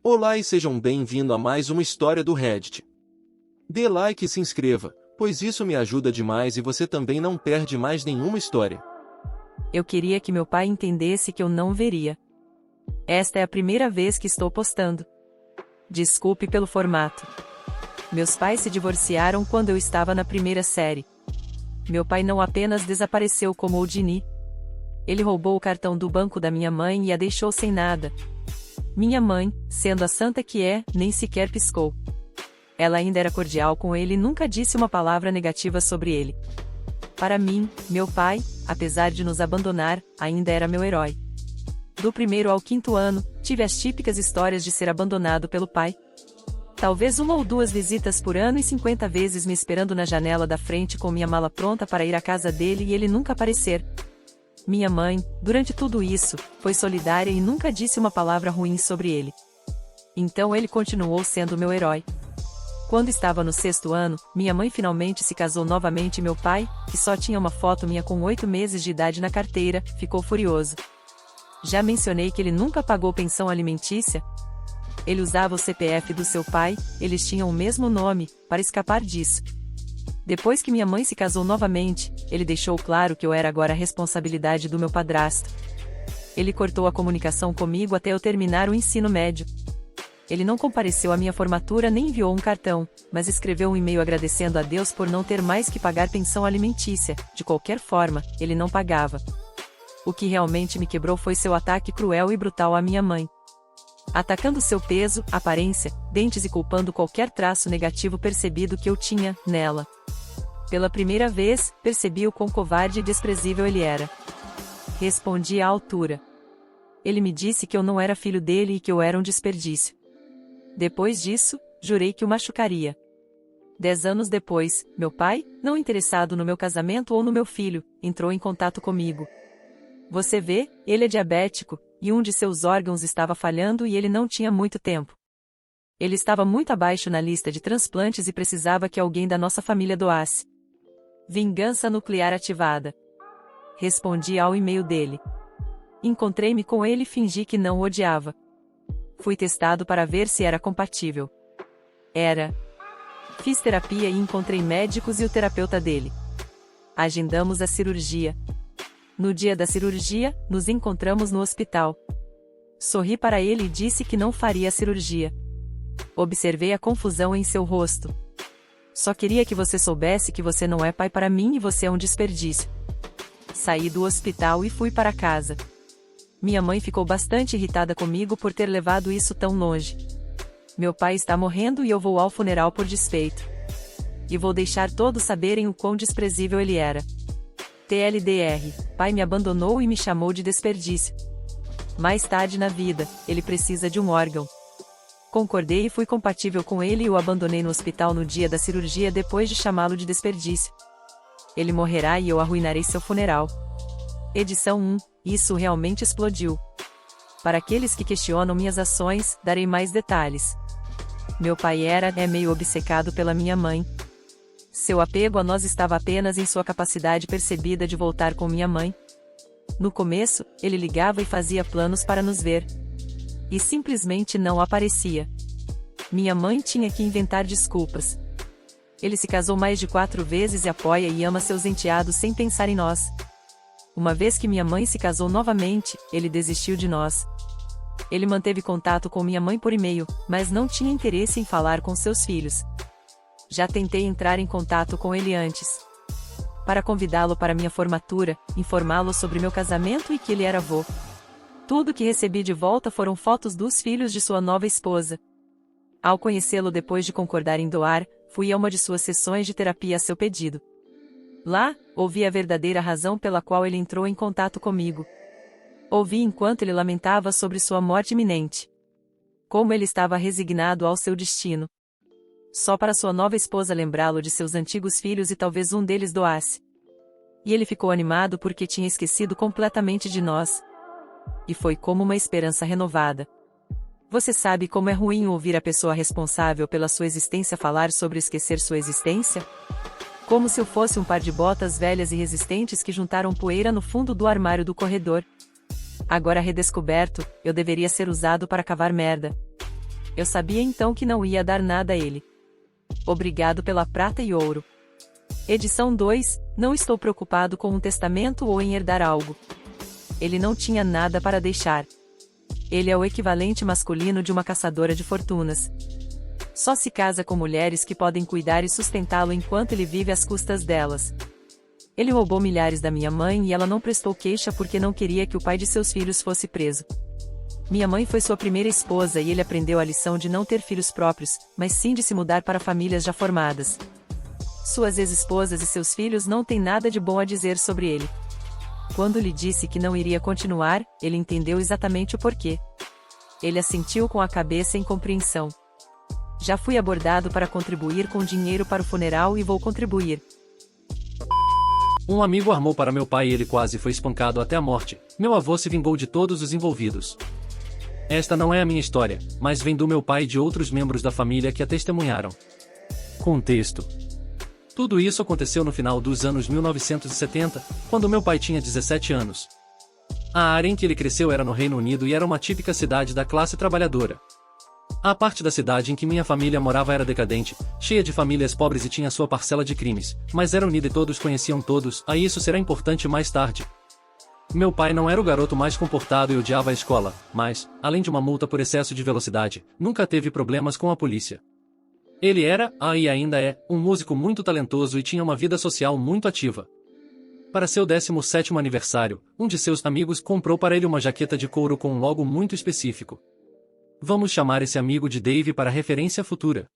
Olá e sejam bem-vindos a mais uma história do Reddit. Dê like e se inscreva, pois isso me ajuda demais e você também não perde mais nenhuma história. Eu queria que meu pai entendesse que eu não veria. Esta é a primeira vez que estou postando. Desculpe pelo formato. Meus pais se divorciaram quando eu estava na primeira série. Meu pai não apenas desapareceu como o Dini. Ele roubou o cartão do banco da minha mãe e a deixou sem nada. Minha mãe, sendo a santa que é, nem sequer piscou. Ela ainda era cordial com ele e nunca disse uma palavra negativa sobre ele. Para mim, meu pai, apesar de nos abandonar, ainda era meu herói. Do primeiro ao quinto ano, tive as típicas histórias de ser abandonado pelo pai. Talvez uma ou duas visitas por ano e 50 vezes me esperando na janela da frente com minha mala pronta para ir à casa dele e ele nunca aparecer. Minha mãe, durante tudo isso, foi solidária e nunca disse uma palavra ruim sobre ele. Então ele continuou sendo meu herói. Quando estava no 6º ano, minha mãe finalmente se casou novamente e meu pai, que só tinha uma foto minha com 8 meses de idade na carteira, ficou furioso. Já mencionei que ele nunca pagou pensão alimentícia? Ele usava o CPF do seu pai, eles tinham o mesmo nome, para escapar disso. Depois que minha mãe se casou novamente, ele deixou claro que eu era agora a responsabilidade do meu padrasto. Ele cortou a comunicação comigo até eu terminar o ensino médio. Ele não compareceu à minha formatura nem enviou um cartão, mas escreveu um e-mail agradecendo a Deus por não ter mais que pagar pensão alimentícia. De qualquer forma, ele não pagava. O que realmente me quebrou foi seu ataque cruel e brutal à minha mãe. Atacando seu peso, aparência, dentes e culpando qualquer traço negativo percebido que eu tinha nela. Pela primeira vez, percebi o quão covarde e desprezível ele era. Respondi à altura. Ele me disse que eu não era filho dele e que eu era um desperdício. Depois disso, jurei que o machucaria. 10 anos depois, meu pai, não interessado no meu casamento ou no meu filho, entrou em contato comigo. Você vê, ele é diabético, e um de seus órgãos estava falhando e ele não tinha muito tempo. Ele estava muito abaixo na lista de transplantes e precisava que alguém da nossa família doasse. Vingança nuclear ativada. Respondi ao e-mail dele. Encontrei-me com ele e fingi que não o odiava. Fui testado para ver se era compatível. Era. Fiz terapia e encontrei médicos e o terapeuta dele. Agendamos a cirurgia. No dia da cirurgia, nos encontramos no hospital. Sorri para ele e disse que não faria a cirurgia. Observei a confusão em seu rosto. Só queria que você soubesse que você não é pai para mim e você é um desperdício. Saí do hospital e fui para casa. Minha mãe ficou bastante irritada comigo por ter levado isso tão longe. Meu pai está morrendo e eu vou ao funeral por despeito. E vou deixar todos saberem o quão desprezível ele era. TLDR, pai me abandonou e me chamou de desperdício. Mais tarde na vida, ele precisa de um órgão. Concordei e fui compatível com ele e o abandonei no hospital no dia da cirurgia depois de chamá-lo de desperdício. Ele morrerá e eu arruinarei seu funeral. Edição 1, isso realmente explodiu. Para aqueles que questionam minhas ações, darei mais detalhes. Meu pai é meio obcecado pela minha mãe. Seu apego a nós estava apenas em sua capacidade percebida de voltar com minha mãe. No começo, ele ligava e fazia planos para nos ver. E simplesmente não aparecia. Minha mãe tinha que inventar desculpas. Ele se casou mais de 4 vezes e apoia e ama seus enteados sem pensar em nós. Uma vez que minha mãe se casou novamente, ele desistiu de nós. Ele manteve contato com minha mãe por e-mail, mas não tinha interesse em falar com seus filhos. Já tentei entrar em contato com ele antes. Para convidá-lo para minha formatura, informá-lo sobre meu casamento e que ele era avô. Tudo que recebi de volta foram fotos dos filhos de sua nova esposa. Ao conhecê-lo depois de concordar em doar, fui a uma de suas sessões de terapia a seu pedido. Lá, ouvi a verdadeira razão pela qual ele entrou em contato comigo. Ouvi enquanto ele lamentava sobre sua morte iminente. Como ele estava resignado ao seu destino. Só para sua nova esposa lembrá-lo de seus antigos filhos e talvez um deles doasse. E ele ficou animado porque tinha esquecido completamente de nós. E foi como uma esperança renovada. Você sabe como é ruim ouvir a pessoa responsável pela sua existência falar sobre esquecer sua existência? Como se eu fosse um par de botas velhas e resistentes que juntaram poeira no fundo do armário do corredor. Agora redescoberto, eu deveria ser usado para cavar merda. Eu sabia então que não ia dar nada a ele. Obrigado pela prata e ouro. Edição 2, não estou preocupado com um testamento ou em herdar algo. Ele não tinha nada para deixar. Ele é o equivalente masculino de uma caçadora de fortunas. Só se casa com mulheres que podem cuidar e sustentá-lo enquanto ele vive às custas delas. Ele roubou milhares da minha mãe e ela não prestou queixa porque não queria que o pai de seus filhos fosse preso. Minha mãe foi sua primeira esposa e ele aprendeu a lição de não ter filhos próprios, mas sim de se mudar para famílias já formadas. Suas ex-esposas e seus filhos não têm nada de bom a dizer sobre ele. Quando lhe disse que não iria continuar, ele entendeu exatamente o porquê. Ele assentiu com a cabeça em compreensão. Já fui abordado para contribuir com dinheiro para o funeral e vou contribuir. Um amigo armou para meu pai e ele quase foi espancado até a morte. Meu avô se vingou de todos os envolvidos. Esta não é a minha história, mas vem do meu pai e de outros membros da família que a testemunharam. Contexto: tudo isso aconteceu no final dos anos 1970, quando meu pai tinha 17 anos. A área em que ele cresceu era no Reino Unido e era uma típica cidade da classe trabalhadora. A parte da cidade em que minha família morava era decadente, cheia de famílias pobres e tinha sua parcela de crimes, mas era unida e todos conheciam todos, aí isso será importante mais tarde. Meu pai não era o garoto mais comportado e odiava a escola, mas, além de uma multa por excesso de velocidade, nunca teve problemas com a polícia. Ele era, e ainda é, um músico muito talentoso e tinha uma vida social muito ativa. Para seu 17º aniversário, um de seus amigos comprou para ele uma jaqueta de couro com um logo muito específico. Vamos chamar esse amigo de Dave para referência futura.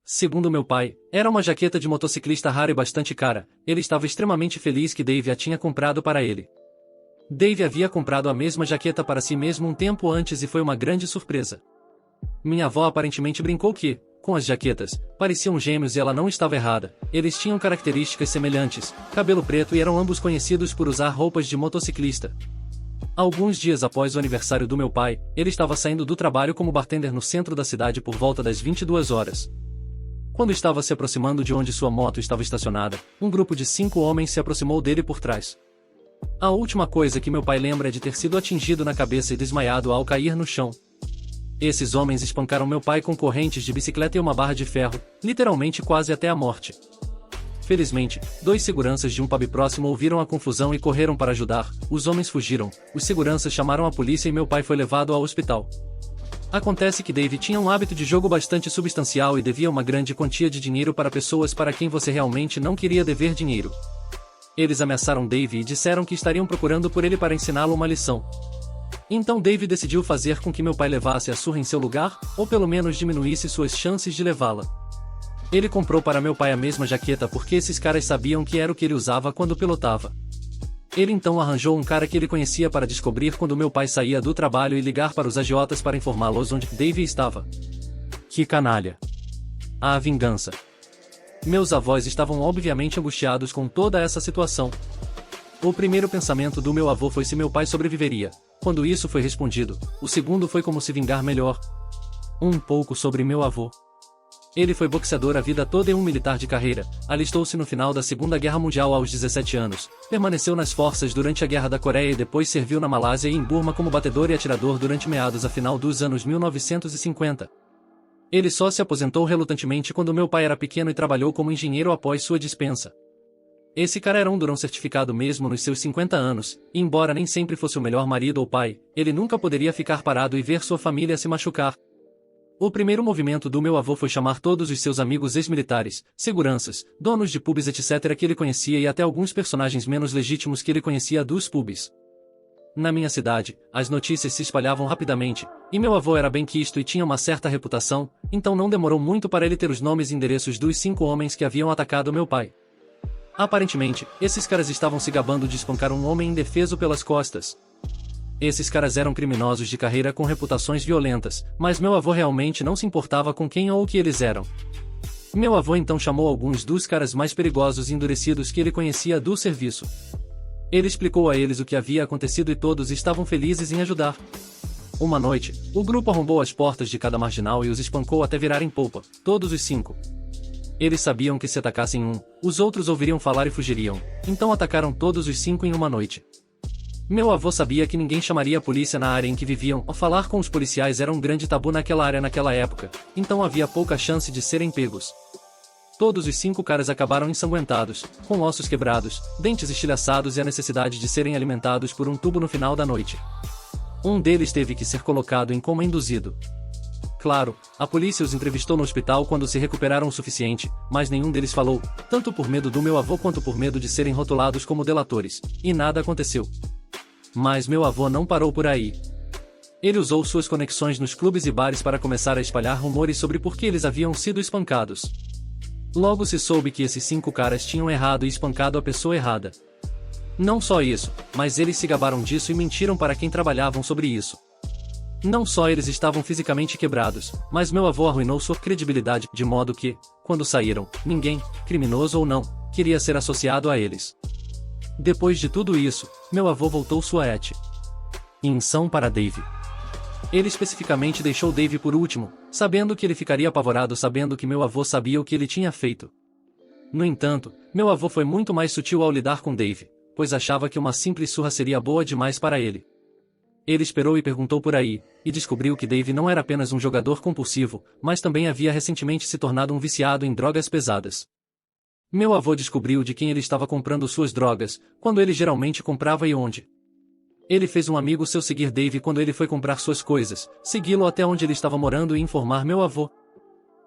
Segundo meu pai, era uma jaqueta de motociclista rara e bastante cara. Ele estava extremamente feliz que Dave a tinha comprado para ele. Dave havia comprado a mesma jaqueta para si mesmo um tempo antes e foi uma grande surpresa. Minha avó aparentemente brincou que, com as jaquetas, pareciam gêmeos e ela não estava errada. Eles tinham características semelhantes, cabelo preto e eram ambos conhecidos por usar roupas de motociclista. Alguns dias após o aniversário do meu pai, ele estava saindo do trabalho como bartender no centro da cidade por volta das 22 horas. Quando estava se aproximando de onde sua moto estava estacionada, um grupo de 5 homens se aproximou dele por trás. A última coisa que meu pai lembra é de ter sido atingido na cabeça e desmaiado ao cair no chão. Esses homens espancaram meu pai com correntes de bicicleta e uma barra de ferro, literalmente quase até a morte. Felizmente, 2 seguranças de um pub próximo ouviram a confusão e correram para ajudar. Os homens fugiram, os seguranças chamaram a polícia e meu pai foi levado ao hospital. Acontece que Dave tinha um hábito de jogo bastante substancial e devia uma grande quantia de dinheiro para pessoas para quem você realmente não queria dever dinheiro. Eles ameaçaram Dave e disseram que estariam procurando por ele para ensiná-lo uma lição. Então Dave decidiu fazer com que meu pai levasse a surra em seu lugar, ou pelo menos diminuísse suas chances de levá-la. Ele comprou para meu pai a mesma jaqueta porque esses caras sabiam que era o que ele usava quando pilotava. Ele então arranjou um cara que ele conhecia para descobrir quando meu pai saía do trabalho e ligar para os agiotas para informá-los onde Dave estava. Que canalha! A vingança. Meus avós estavam obviamente angustiados com toda essa situação. O primeiro pensamento do meu avô foi se meu pai sobreviveria. Quando isso foi respondido, o segundo foi como se vingar melhor. Um pouco sobre meu avô. Ele foi boxeador a vida toda e um militar de carreira. Alistou-se no final da Segunda Guerra Mundial aos 17 anos. Permaneceu nas forças durante a Guerra da Coreia e depois serviu na Malásia e em Burma como batedor e atirador durante meados a final dos anos 1950. Ele só se aposentou relutantemente quando meu pai era pequeno e trabalhou como engenheiro após sua dispensa. Esse cara era um durão certificado mesmo nos seus 50 anos, e embora nem sempre fosse o melhor marido ou pai, ele nunca poderia ficar parado e ver sua família se machucar. O primeiro movimento do meu avô foi chamar todos os seus amigos ex-militares, seguranças, donos de pubs etc. que ele conhecia e até alguns personagens menos legítimos que ele conhecia dos pubs. Na minha cidade, as notícias se espalhavam rapidamente, e meu avô era bem quisto e tinha uma certa reputação, então não demorou muito para ele ter os nomes e endereços dos 5 homens que haviam atacado meu pai. Aparentemente, esses caras estavam se gabando de espancar um homem indefeso pelas costas. Esses caras eram criminosos de carreira com reputações violentas, mas meu avô realmente não se importava com quem ou o que eles eram. Meu avô então chamou alguns dos caras mais perigosos e endurecidos que ele conhecia do serviço. Ele explicou a eles o que havia acontecido e todos estavam felizes em ajudar. Uma noite, o grupo arrombou as portas de cada marginal e os espancou até virarem polpa, todos os 5. Eles sabiam que se atacassem um, os outros ouviriam falar e fugiriam, então atacaram todos os 5 em uma noite. Meu avô sabia que ninguém chamaria a polícia na área em que viviam, falar com os policiais era um grande tabu naquela área naquela época, então havia pouca chance de serem pegos. Todos os 5 caras acabaram ensanguentados, com ossos quebrados, dentes estilhaçados e a necessidade de serem alimentados por um tubo no final da noite. Um deles teve que ser colocado em coma induzido. Claro, a polícia os entrevistou no hospital quando se recuperaram o suficiente, mas nenhum deles falou, tanto por medo do meu avô quanto por medo de serem rotulados como delatores, e nada aconteceu. Mas meu avô não parou por aí. Ele usou suas conexões nos clubes e bares para começar a espalhar rumores sobre por que eles haviam sido espancados. Logo se soube que esses 5 caras tinham errado e espancado a pessoa errada. Não só isso, mas eles se gabaram disso e mentiram para quem trabalhavam sobre isso. Não só eles estavam fisicamente quebrados, mas meu avô arruinou sua credibilidade, de modo que, quando saíram, ninguém, criminoso ou não, queria ser associado a eles. Depois de tudo isso, meu avô voltou sua atenção para Dave. Ele especificamente deixou Dave por último, sabendo que ele ficaria apavorado sabendo que meu avô sabia o que ele tinha feito. No entanto, meu avô foi muito mais sutil ao lidar com Dave, pois achava que uma simples surra seria boa demais para ele. Ele esperou e perguntou por aí, e descobriu que Dave não era apenas um jogador compulsivo, mas também havia recentemente se tornado um viciado em drogas pesadas. Meu avô descobriu de quem ele estava comprando suas drogas, quando ele geralmente comprava e onde. Ele fez um amigo seu seguir Dave quando ele foi comprar suas coisas, segui-lo até onde ele estava morando e informar meu avô.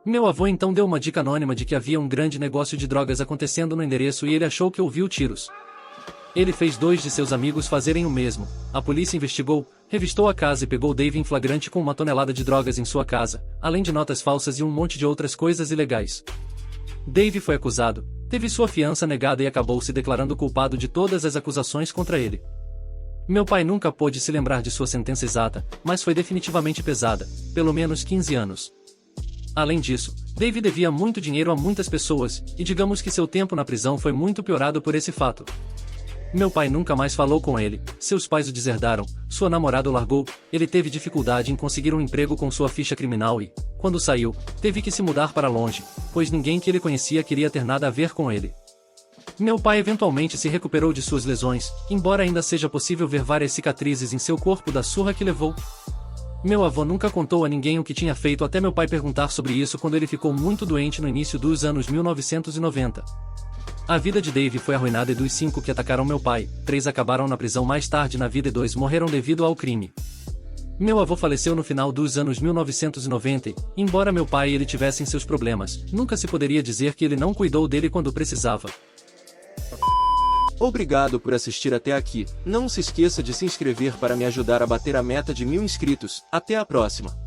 Meu avô então deu uma dica anônima de que havia um grande negócio de drogas acontecendo no endereço e ele achou que ouviu tiros. Ele fez 2 de seus amigos fazerem o mesmo. A polícia investigou, revistou a casa e pegou Dave em flagrante com 1 tonelada de drogas em sua casa, além de notas falsas e um monte de outras coisas ilegais. Dave foi acusado, teve sua fiança negada e acabou se declarando culpado de todas as acusações contra ele. Meu pai nunca pôde se lembrar de sua sentença exata, mas foi definitivamente pesada, pelo menos 15 anos. Além disso, Dave devia muito dinheiro a muitas pessoas, e digamos que seu tempo na prisão foi muito piorado por esse fato. Meu pai nunca mais falou com ele, seus pais o deserdaram, sua namorada o largou, ele teve dificuldade em conseguir um emprego com sua ficha criminal e, quando saiu, teve que se mudar para longe, pois ninguém que ele conhecia queria ter nada a ver com ele. Meu pai eventualmente se recuperou de suas lesões, embora ainda seja possível ver várias cicatrizes em seu corpo da surra que levou. Meu avô nunca contou a ninguém o que tinha feito até meu pai perguntar sobre isso quando ele ficou muito doente no início dos anos 1990. A vida de Dave foi arruinada e dos 5 que atacaram meu pai, 3 acabaram na prisão mais tarde na vida e 2 morreram devido ao crime. Meu avô faleceu no final dos anos 1990 e, embora meu pai e ele tivessem seus problemas, nunca se poderia dizer que ele não cuidou dele quando precisava. Obrigado por assistir até aqui. Não se esqueça de se inscrever para me ajudar a bater a meta de 1000 inscritos. Até a próxima!